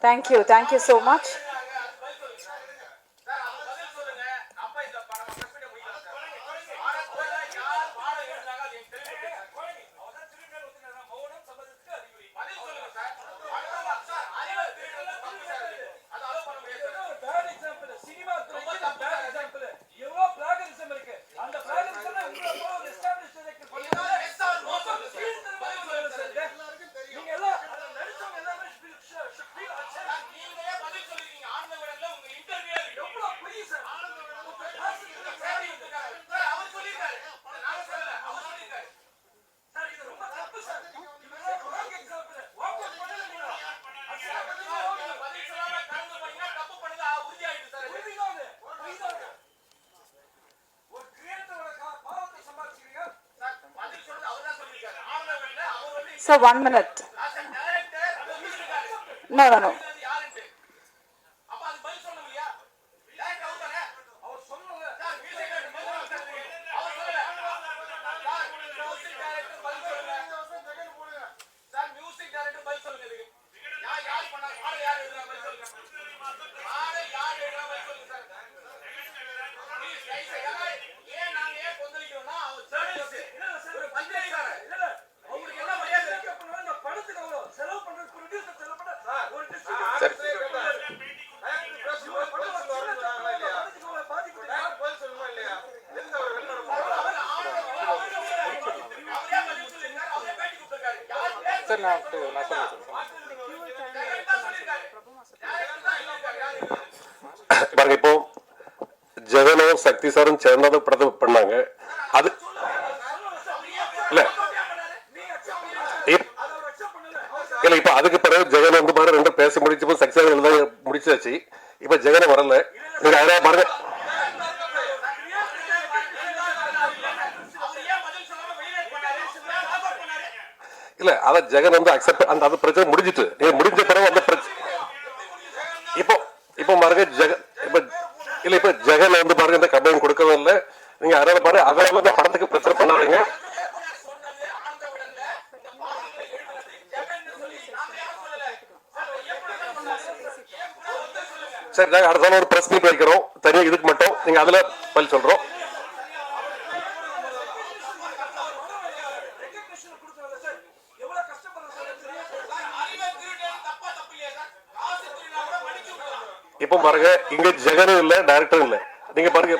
Thank you so much. So 1 minute. No. பாருங்க, இப்போ ஜெகனும் சக்தி சாரும் சேர்ந்ததும் படத்தை பண்ணாங்க. அது இல்ல இல்ல இப்ப அதுக்கு பிறகு ஜெகன் வந்து பாரு ரெண்டும் பேசி முடிச்சு சக்தி சார் முடிச்சாச்சு. இப்ப ஜெகனை வரல. நீங்க அதனால பாருங்க, இல்ல அத ஜெகன் வந்து அக்செப்ட் அந்த அது பிரச்சனை முடிஞ்சிட்டு நீங்க முடிஞ்ச பிறகு அந்த பிரச்சனை இப்போ பாருங்க ஜெகன் இப்ப ஜெகன் வந்து பாருங்க இந்த கம்பெனி கொடுக்கவே இல்லை. நீங்க அதனால பாருங்க அதனால இந்த படத்துக்கு பிரச்சனை பண்ணாதீங்க. சரி, நாங்க அடுத்த ஒரு பிரஸ் மீட் வைக்கிறோம் தனியா இதுக்கு மட்டும். நீங்க அதுல பதில் சொல்றோம். இப்போ பாருங்க, இங்க ஜெகனும் இல்ல டைரக்டரும் இல்ல. நீங்க பாருங்க,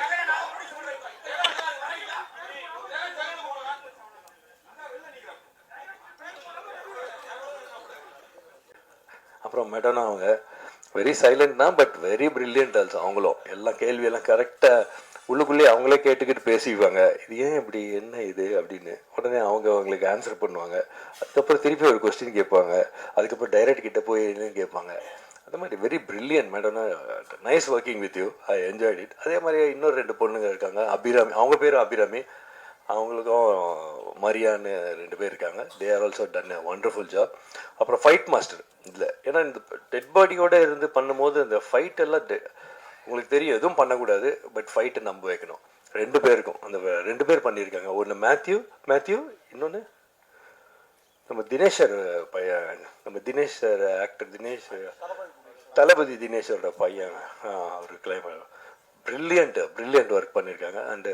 அப்புறம் மேடம் அவங்க வெரி சைலண்ட் தான், பட் வெரி பிரில்லியன்ட் ஆல்சோ. அவங்களும் எல்லா கேள்வியெல்லாம் கரெக்டாக உள்ளுக்குள்ளேயே அவங்களே கேட்டுக்கிட்டு பேசிக்குவாங்க. இது ஏன் இப்படி, என்ன இது அப்படின்னு உடனே அவங்களுக்கு ஆன்சர் பண்ணுவாங்க. அதுக்கப்புறம் திருப்பி ஒரு கொஸ்டின் கேட்பாங்க. அதுக்கப்புறம் டைரக்ட் கிட்ட போய் என்னன்னு கேட்பாங்க. அந்த மாதிரி very brilliant madam. Nice working with you, I enjoyed it. அதே மாதிரி இன்னொரு 2 பொண்ணுங்க இருக்காங்க, அபிராமி, அவங்க பேரும் அபிராமி, அவங்களுக்கும் மரியான்னு 2 பேர் இருக்காங்க. They are also done a wonderful job. அப்புறம் ஃபைட் மாஸ்டர் இல்லை, ஏன்னா இந்த டெட் பாடியோடு இருந்து பண்ணும்போது இந்த ஃபைட் எல்லாம் உங்களுக்கு தெரியும், எதுவும் பண்ணக்கூடாது, பட் ஃபைட்டை நம்ப வைக்கணும். 2 பேருக்கும் அந்த 2 பேர் பண்ணியிருக்காங்க. ஒன்று மேத்யூ, இன்னொன்று நம்ம தினேஷர் பையன், நம்ம தினேஷ் ஆக்டர் தினேஷ், தளபதி தினேஷோட பையன். அவர் பிரில்லியன்ட் ஒர்க் பண்ணியிருக்காங்க. அண்டு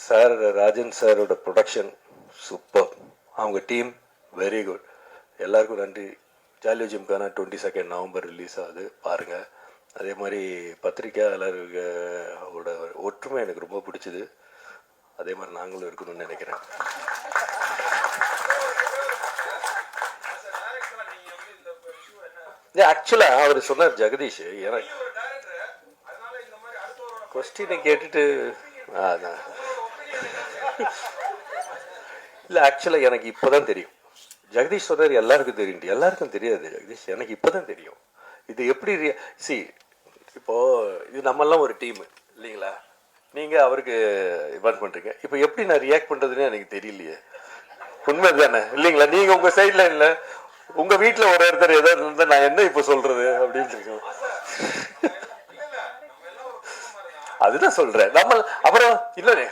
சார் ராஜன் சாரோட ப்ரொடக்ஷன் சூப்பர். அவங்க டீம் வெரி குட். எல்லாருக்கும் நன்றி. ஜாலியோ ஜிம்கானா 22 நவம்பர் ரிலீஸ் ஆகுது, பாருங்கள். அதே மாதிரி பத்திரிக்கையாளர்களோட ஒற்றுமை எனக்கு ரொம்ப பிடிச்சிது. அதே மாதிரி நாங்களும் இருக்கணும்னு நினைக்கிறேன். ஆக்சுவலாக அவர் சொன்னார் ஜெகதீஷ், எனக்கு கொஸ்டினை கேட்டுட்டு அதான் இல்லை, ஆக்சுவலாக எனக்கு இப்போ தான் தெரியும். ஜெகதீஷ் சொன்னார் எல்லாருக்கும் தெரியும், எல்லாருக்கும் தெரியாது ஜெகதீஷ், எனக்கு இப்போ தான் தெரியும். இது எப்படி இப்போது இது நம்மெல்லாம் ஒரு டீமு இல்லைங்களா? நீங்கள் அவருக்கு இன்வைட் பண்ணுறீங்க. இப்போ எப்படி நான் ரியாக்ட் பண்ணுறதுன்னு எனக்கு தெரியலையே. உண்மை தானே இல்லைங்களா? நீங்கள் உங்கள் சைடில் இல்லை, உங்கள் வீட்டில் ஒரு ஒருத்தர் ஏதாவது இருந்தால் நான் என்ன இப்போ சொல்கிறது அப்படின்னு இருக்கோம். அதுதான் சொல்கிறேன். நம்ம அப்புறம் இல்லைண்ணே,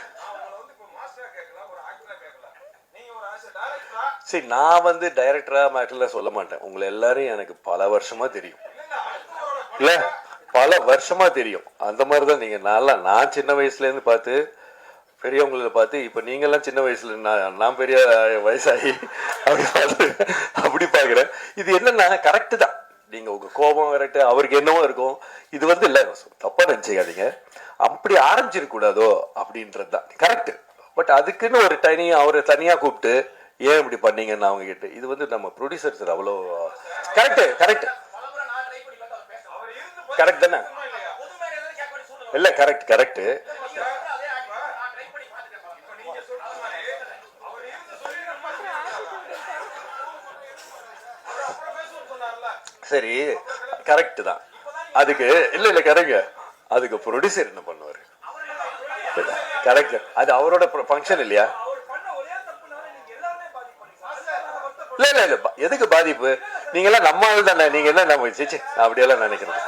சரி நான் வந்து டைரக்டராக மேட்டரில் சொல்ல மாட்டேன். உங்களை எல்லாரையும் எனக்கு பல வருஷமாக தெரியும். இல்ல பல வருஷமா தெரியும். அந்த மாதிரிதான் நீங்க. நான் சின்ன வயசுல இருந்து பார்த்து பெரியவங்களை பார்த்து இப்ப நீங்க எல்லாம் சின்ன வயசுல நான் பெரிய வயசாகி அப்படி பார்த்து அப்படி பாக்குறேன். இது என்னன்னா கரெக்ட் தான். நீங்க உங்க கோபம் கரெக்ட், அவருக்கு என்னவோ இருக்கும். இது இல்ல தப்பா நினைச்சுக்காதீங்க, அப்படி ஆரம்பிச்சிருக்க கூடாதோ அப்படின்றது தான் கரெக்ட். பட் அதுக்குன்னு ஒரு அவரை தனியா கூப்பிட்டு ஏன் இப்படி பண்ணீங்கன்னு அவங்க கேட்டு இது நம்ம ப்ரொடியூசர் சார் அவ்வளோ கரெக்ட் கரெக்ட் கரெக்ட் தானே? இல்ல கரெக்ட் கரெக்ட். சரி கரெக்ட் தான். அதுக்கு இல்ல கரெக்ட். அதுக்கு ப்ரொடியூசர் என்ன பண்ணுவாரு? கரெக்ட். அது அவரோட ஃபங்க்ஷன் இல்லையா? இல்ல இல்ல இல்ல எதுக்கு பாதிப்பு? நீங்க எல்லாம் நம்ம ஆள் தானே. நீங்க என்ன நம்ம சேச்சி அப்படியெல்லாம் நினைக்கிறேன்.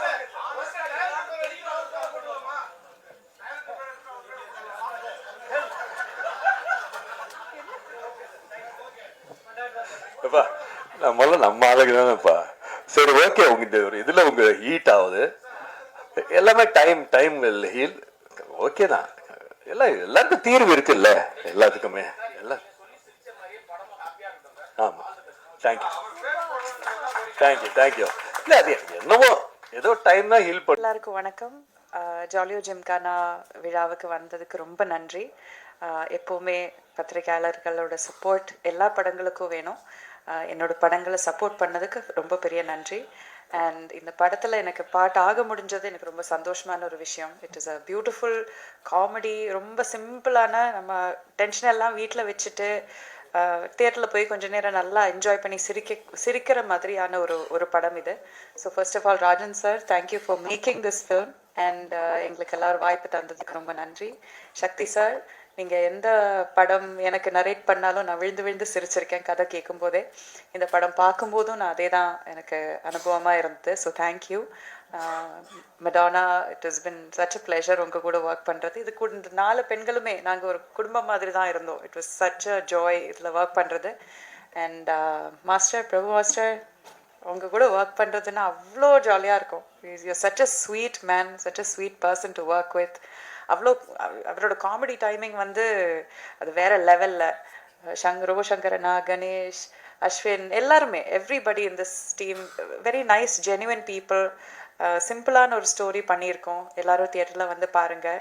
நம்மளாம் நம்ம ஆளுக்கு தானேப்பா. சரி ஓகே. உங்க இதுல உங்க ஹீட் ஆகுது எல்லாமே டைம் ஹீல் ஓகே தான். எல்லாருக்கும் தீர்வு இருக்குல்ல எல்லாத்துக்குமே. எல்லாம் ஆமா. Thank you thank you thank you. இல்ல அது என்னவோ ஏதோ டைம் தான் ஹீல் பண்ண. எல்லாருக்கும் வணக்கம். ஜாலியோ ஜிம்கானா விழாவுக்கு வந்ததுக்கு ரொம்ப நன்றி. எப்போவுமே பத்திரிகையாளர்களோட சப்போர்ட் எல்லா படங்களுக்கும் வேணும். என்னோட படங்களை சப்போர்ட் பண்ணதுக்கு ரொம்ப பெரிய நன்றி. அண்ட் இந்த படத்தில் எனக்கு பாட்டு ஆக முடிஞ்சது எனக்கு ரொம்ப சந்தோஷமான ஒரு விஷயம். It is a beautiful comedy. ரொம்ப சிம்பிளான, நம்ம டென்ஷன் எல்லாம் வீட்டில் வச்சுட்டு தியேட்டரில் போய் கொஞ்ச நேரம் நல்லா என்ஜாய் பண்ணி சிரிக்கிற மாதிரியான ஒரு படம் இது. So first of all Rajan sir, thank you for making this film. And எங்களுக்கு எல்லாரும் வாய்ப்பு தந்ததுக்கு ரொம்ப நன்றி. சக்தி சார், நீங்கள் எந்த படம் எனக்கு நரேட் பண்ணாலும் நான் விழுந்து சிரிச்சிருக்கேன் கதை கேட்கும் போதே. இந்த படம் பார்க்கும்போதும் நான் அதே தான் எனக்கு அனுபவமாக இருந்தது. ஸோ தேங்க்யூ மெடானா. It is been such a pleasure உங்கள் கூட ஒர்க் பண்ணுறது. இது கூட இந்த 4 பெண்களுமே நாங்கள் ஒரு குடும்பம் மாதிரி தான் இருந்தோம். It was such a joy இதில் ஒர்க் பண்ணுறது. அண்ட் மாஸ்டர் பிரபு மாஸ்டர், உங்கள் கூட ஒர்க் பண்ணுறதுன்னா அவ்வளோ ஜாலியாக இருக்கும். You such a sweet man, such a sweet person to work with. அவ்வளோ அவரோட காமெடி டைமிங் அது வேற லெவலில். சங்கரனா, கணேஷ், அஸ்வின், எல்லாருமே everybody in this team very nice genuine people. சிம்பிளான ஒரு ஸ்டோரி பண்ணியிருக்கோம். எல்லாரும் தியேட்டரில் பாருங்கள்.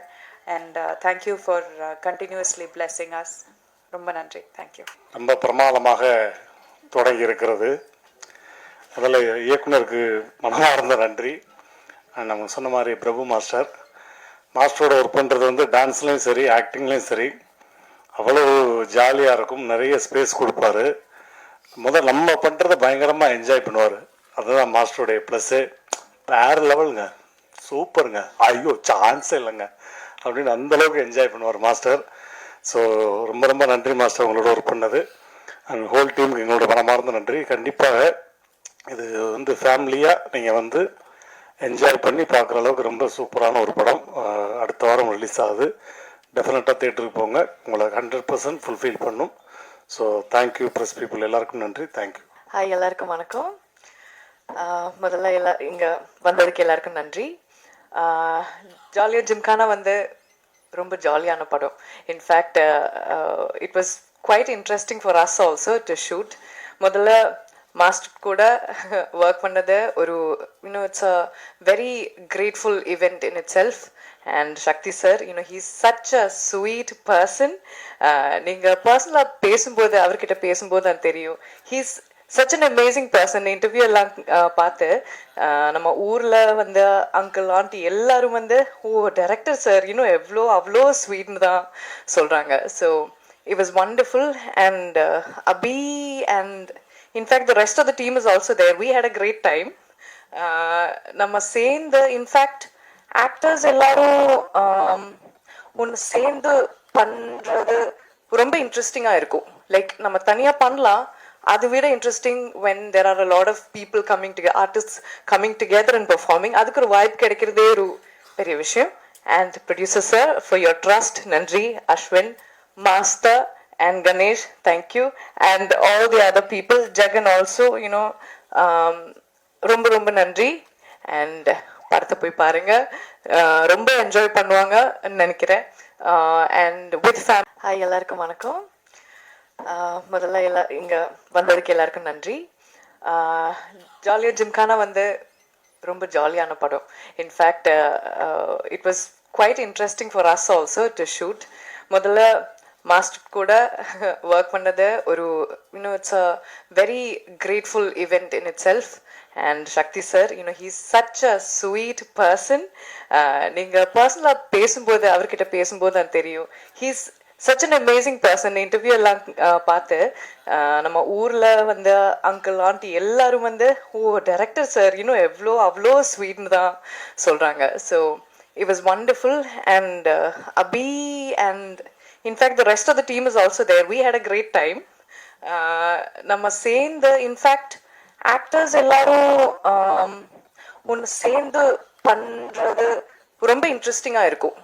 And thank you for continuously blessing as. ரொம்ப நன்றி. தேங்க்யூ. ரொம்ப பிரமாதமாக தொடங்கி இருக்கிறது. முதல்ல இயக்குனருக்கு மனமார்ந்த நன்றி. நம்ம சொன்ன மாதிரி பிரபு மாஸ்டரோட ஒர்க் பண்ணுறது டான்ஸ்லேயும் சரி ஆக்டிங்லேயும் சரி அவ்வளோ ஜாலியாக இருக்கும். நிறைய ஸ்பேஸ் கொடுப்பாரு. நம்ம பண்ணுறதை பயங்கரமாக என்ஜாய் பண்ணுவார். அதுதான் மாஸ்டருடைய ப்ளஸ்ஸு. வேறு லெவலுங்க, சூப்பருங்க, ஐயோ சான்ஸே இல்லைங்க அப்படின்னு அந்தளவுக்கு என்ஜாய் பண்ணுவார் மாஸ்டர். ஸோ ரொம்ப ரொம்ப நன்றி மாஸ்டர் உங்களோட ஒர்க் பண்ணது. அண்ட் ஹோல் டீமுக்கு எங்களோட மனமார்ந்த நன்றி. கண்டிப்பாக இது ஃபேமிலியாக நீங்கள் என்ஜாய் பண்ணி பார்க்குற அளவுக்கு ரொம்ப சூப்பரான ஒரு படம். அடுத்த வாரம் ரிலீஸ் ஆகுது. டெஃபினட்டாக தேட்டருக்கு போங்க, உங்களை 100% ஃபுல்ஃபில் பண்ணும். ஸோ தேங்க்யூ ப்ரெஸ் பீப்புள், எல்லாருக்கும் நன்றி. தேங்க்யூ. ஹாய், எல்லாருக்கும் வணக்கம். முதல்ல இங்கே வந்ததுக்கு எல்லாருக்கும் நன்றி. ஜாலியோ ஜிம்கானா ரொம்ப ஜாலியான படம். In fact it was quite interesting for us also to shoot. முதல்ல மாஸ்டர் கூட ஒர்க் பண்ணது it's a very grateful event in itself. And Sakthi sir, he's such a sweet person. நீங்கள் பர்சனலாக பேசும்போது, அவர்கிட்ட பேசும்போது அது தெரியும். He's such an amazing person. Interview எல்லாம் பார்த்து நம்ம ஊரில் அங்கிள் ஆண்டி எல்லாரும் ஓ டைரக்டர் சார் அவ்வளோ ஸ்வீட்னு தான் சொல்கிறாங்க. So it was wonderful. And Abhi and in fact the rest of the team is also there. We had a great time. நம்ம சேர்ந்து இன்ஃபேக்ட் ஆக்டர்ஸ் எல்லாரும் ஒன்று சேர்ந்து பண்ணுறது ரொம்ப இன்ட்ரெஸ்டிங்காக இருக்கும். லைக் நம்ம தனியாக பண்ணலாம், அதை விட interesting when there are a lot of people coming together, artists coming together and performing. அதுக்கு ஒரு வாய்ப்பு கிடைக்கிறதே ஒரு பெரிய விஷயம். And producer sir, for your trust, நன்றி. Ashwin, master and Ganesh, thank you. And all the other people, Jagan also, ரொம்ப ரொம்ப நன்றி. And படத்தை போய் பாருங்க. ரொம்ப என்ஜாய் பண்ணுவாங்கன்னு நினைக்கிறேன். And with fame. ஹாய், எல்லாருக்கும் வணக்கம். முதல்ல இங்கே வந்ததுக்கு எல்லாருக்கும் நன்றி. ஜாலியோ ஜிம்கானா வந்து ரொம்ப ஜாலியான படம். In fact it was quite interesting for us also to shoot. முதல்ல மாஸ்டர் கூட ஒர்க் பண்ணது ஒரு it's a very grateful event in itself. And Sakthi sir, he's such a sweet person. நீங்கள் பர்சனலாக பேசும்போது, அவர்கிட்ட பேசும்போது அது தெரியும். He's such an amazing person. Interview எல்லாம் பார்த்து நம்ம ஊரில் வந்து அங்கிள் ஆண்டி எல்லாரும் வந்து டைரக்டர் சார் அவ்வளோ ஸ்வீட்னு தான் சொல்கிறாங்க. So it was wonderful. And Abhi and in fact the rest of the team is also there. We had a great time. நம்ம சேர்ந்து இன்ஃபேக்ட் ஆக்டர்ஸ் எல்லாரும் ஒன்று சேர்ந்து பண்ணுறது ரொம்ப இன்ட்ரெஸ்டிங்காக இருக்கும்.